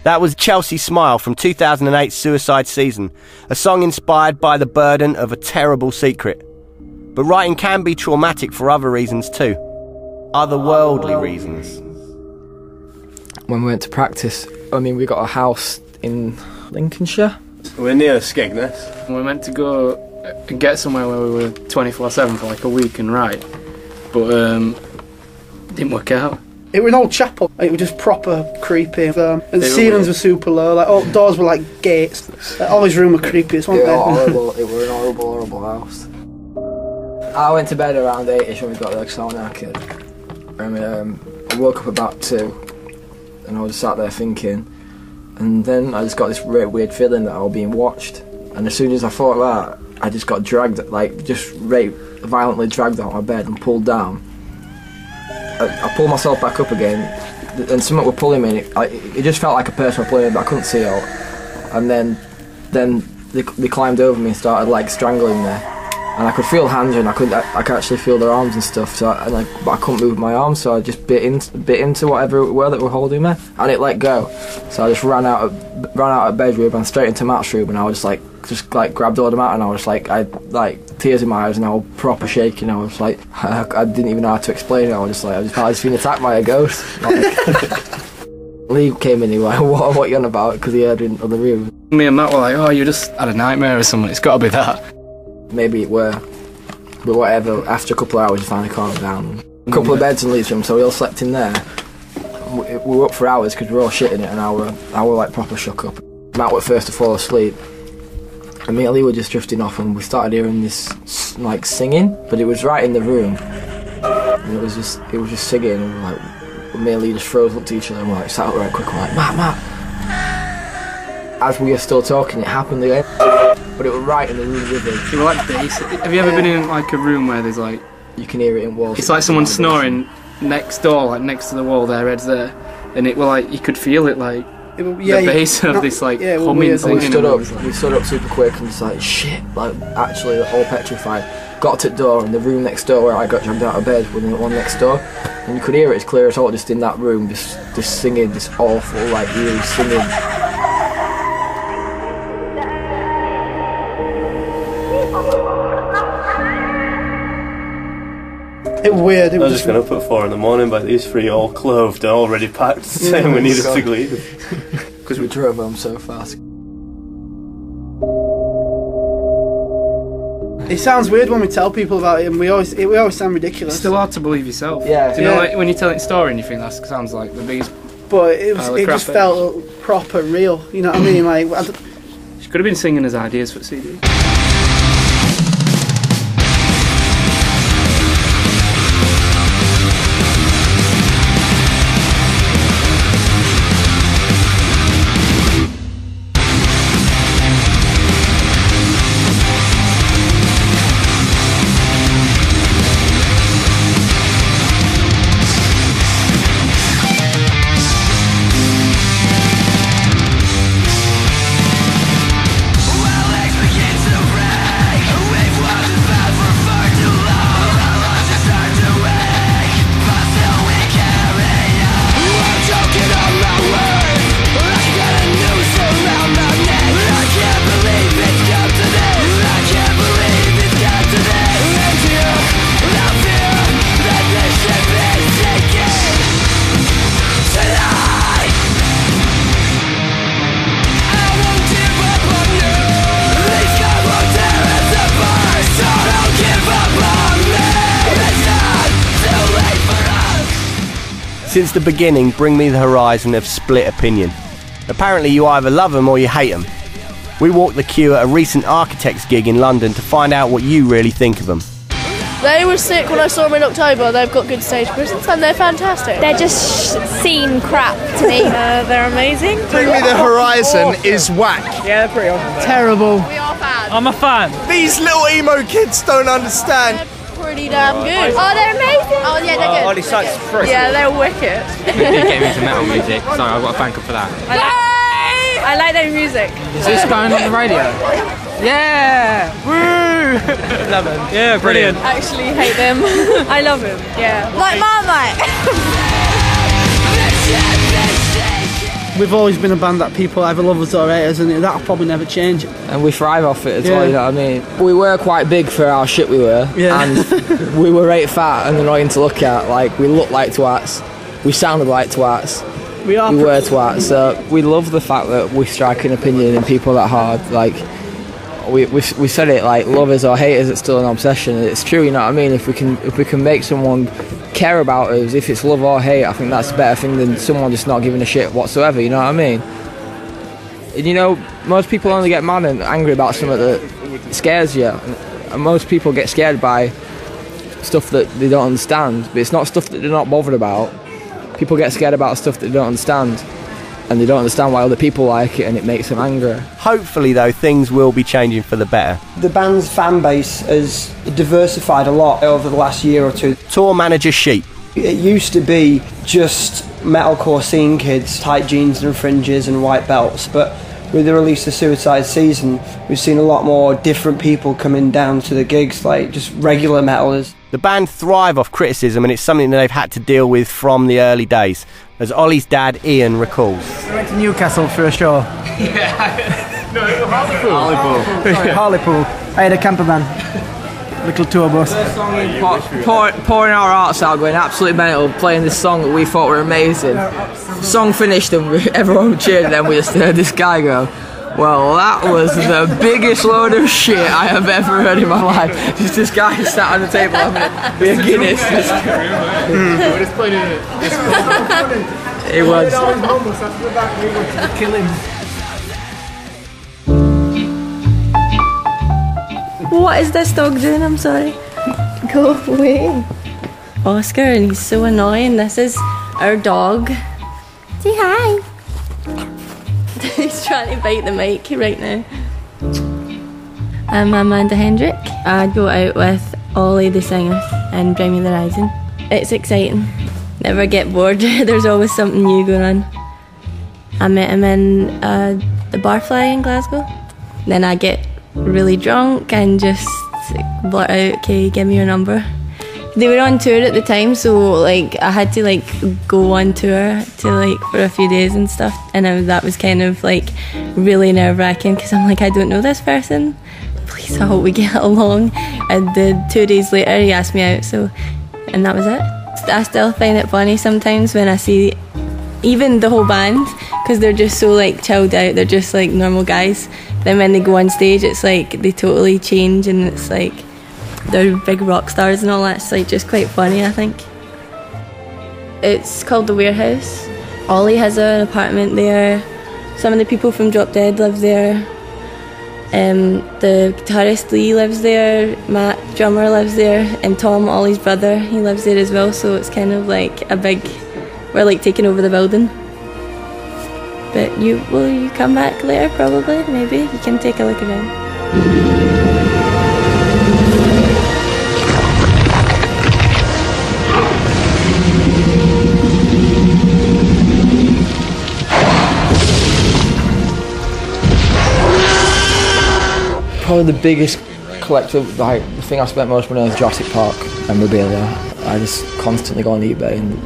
That was Chelsea Smile from 2008's Suicide Season, a song inspired by the burden of a terrible secret. But writing can be traumatic for other reasons too. Otherworldly reasons. When we went to practice, I mean, we got a house in Lincolnshire. We're near Skegness. We were meant to go and get somewhere where we were 24/7 for like a week and write, but didn't work out. It was an old chapel. It was just proper creepy. And the ceilings were super low. Like all doors were like gates. All his room were creepy. It was horrible. It was an horrible house. I went to bed around 8ish when we got there because I was knackered. And I woke up about 2, and I was sat there thinking. And then I just got this really weird feeling that I was being watched. And as soon as I thought that, I just got dragged, like just violently dragged out of my bed and pulled down. I pulled myself back up again, and something were pulling me, and it just felt like a person were pulling me, but I couldn't see out. And then they climbed over me and started like strangling me, and I could feel hands, and I could actually feel their arms and stuff. So but I couldn't move my arms, so I just bit into whatever it were that were holding me, and it let go. So I just ran out of bedroom and straight into Matt's room, and I was just grabbed all of Matt, and I was like, I tears in my eyes, and I was proper shaking. I was like, I didn't even know how to explain it. I was just like, I was being attacked by a ghost. Lee came in, he was like, what are you on about? Because he heard in the other room. Me and Matt were like, oh, you just had a nightmare or something. It's got to be that. Maybe it were, but whatever. After a couple of hours, we finally calmed down. A couple of beds in Lee's room, so we all slept in there. We were up for hours because we were all shitting it, and I were like proper shook up. Matt was first to fall asleep. And me and Lee were just drifting off, and we started hearing this like singing, but it was right in the room. And it was just singing, and we were like, me and Lee just froze up to each other, and we like sat up right quick, we're like, Matt. As we were still talking, it happened again, but it was right in the room with us. You were like bass. Have you ever been in like a room where there's like, you can hear it in walls? It's like someone snoring next door, like next to the wall. Their head's there, and it were like you could feel it like. The bass of this like humming thing. We stood up super quick and just like shit, like actually all petrified. Got to the door, and the room next door where I got dragged out of bed was the one next door, and you could hear it as clear as all just in that room, just singing this awful like really singing. It was weird. I was just going up at 4 in the morning, but these 3 all clothed and already packed, saying we needed to leave. Because we drove home so fast. It sounds weird when we tell people about it, and we always sound ridiculous. It's still hard to believe yourself. Yeah. Do you know, like when you tell it a story and you think that sounds like the biggest. But it just felt proper real. You know what I mean? Like she could have been singing his ideas for CD. Since the beginning, Bring Me the Horizon have split opinion. Apparently you either love them or you hate them. We walked the queue at a recent Architects gig in London to find out what you really think of them. They were sick when I saw them in October. They've got good stage presence and they're fantastic. They're just scene crap to me. They're amazing. Bring Me the Horizon is whack. Yeah, they're pretty awesome. Terrible. We are fans. I'm a fan. These little emo kids don't understand. pretty damn good. Oh, they're amazing. Oh yeah, they're good. Oli Sykes is free. Yeah, they're wicked. He came into metal music, so I've got to thank him for that. I like their music. Is this going on the radio? Yeah! Woo! Love him. Yeah, brilliant. I actually hate them. I love him. Yeah. Like Marmite. We've always been a band that people either love us or hate us, and that'll probably never change. And we thrive off it as well, you know what I mean? We were quite big for how shit we were, and we were right fat and annoying to look at. Like, we looked like twats, we sounded like twats, we were twats. So we love the fact that we strike an opinion in people that hard. Like, we said it, like, love us or hate us, it's still an obsession. It's true, you know what I mean? If we can make someone care about us, if it's love or hate, I think that's a better thing than someone just not giving a shit whatsoever, you know what I mean? And you know, most people only get mad and angry about something that scares you, and most people get scared by stuff that they don't understand, but it's not stuff that they're not bothered about. People get scared about stuff that they don't understand, and they don't understand why other people like it, and it makes them angry. Hopefully, though, things will be changing for the better. The band's fan base has diversified a lot over the last year or two. Tour manager Sheep. It used to be just metalcore scene kids, tight jeans and fringes and white belts, but with the release of Suicide Season, we've seen a lot more different people coming down to the gigs, like just regular metalers. The band thrive off criticism, and it's something that they've had to deal with from the early days, as Ollie's dad Ian recalls. We went to Newcastle for a show. No, Hartlepool. Sorry, Hartlepool. I had a camper van. Little tour bus. Pouring our hearts out, going absolutely mental, playing this song that we thought were amazing. Song finished and everyone cheered, and then we just heard this guy go, well, that was the biggest load of shit I have ever heard in my life. Just this guy sat on the table having a Guinness. It was. What is this dog doing? I'm sorry. Go away. Oscar, and he's so annoying. This is our dog. Say hi. He's trying to bite the mic right now. I'm Amanda Hendrick. I go out with Oli the singer and Bring Me the Horizon. It's exciting. Never get bored. There's always something new going on. I met him in the Barfly in Glasgow. Then I get really drunk and just blurt out, okay, give me your number. They were on tour at the time, so like I had to like go on tour to like for a few days and stuff, and that was kind of like really nerve-wracking because I'm like, I don't know this person, please I hope we get along. And then 2 days later he asked me out, so, and that was it. I still find it funny sometimes when I see even the whole band, because they're just so like chilled out, they're just like normal guys. Then when they go on stage, it's like they totally change, and it's like they're big rock stars and all that. It's like just quite funny, I think. It's called The Warehouse. Oli has an apartment there. Some of the people from Drop Dead live there. The guitarist Lee lives there. Matt, drummer, lives there. And Tom, Oli's brother, he lives there as well. So it's kind of like a big, we're like taking over the building. But will you come back later probably? Maybe you can take a look around. Probably the biggest collective, like the thing I spent most money on is Jurassic Park memorabilia. I just constantly go on eBay and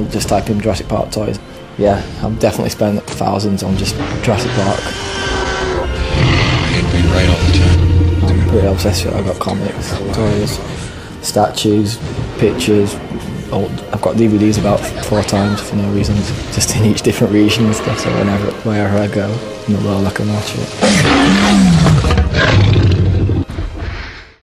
just type in Jurassic Park toys. Yeah, I've definitely spent thousands on just Jurassic Park. You'd be right all the time. I'm pretty obsessed with it. I've got comics, toys, statues, pictures. I've got DVDs about 4 times for no reason, just in each different region and stuff, so wherever I go in the world I can watch it.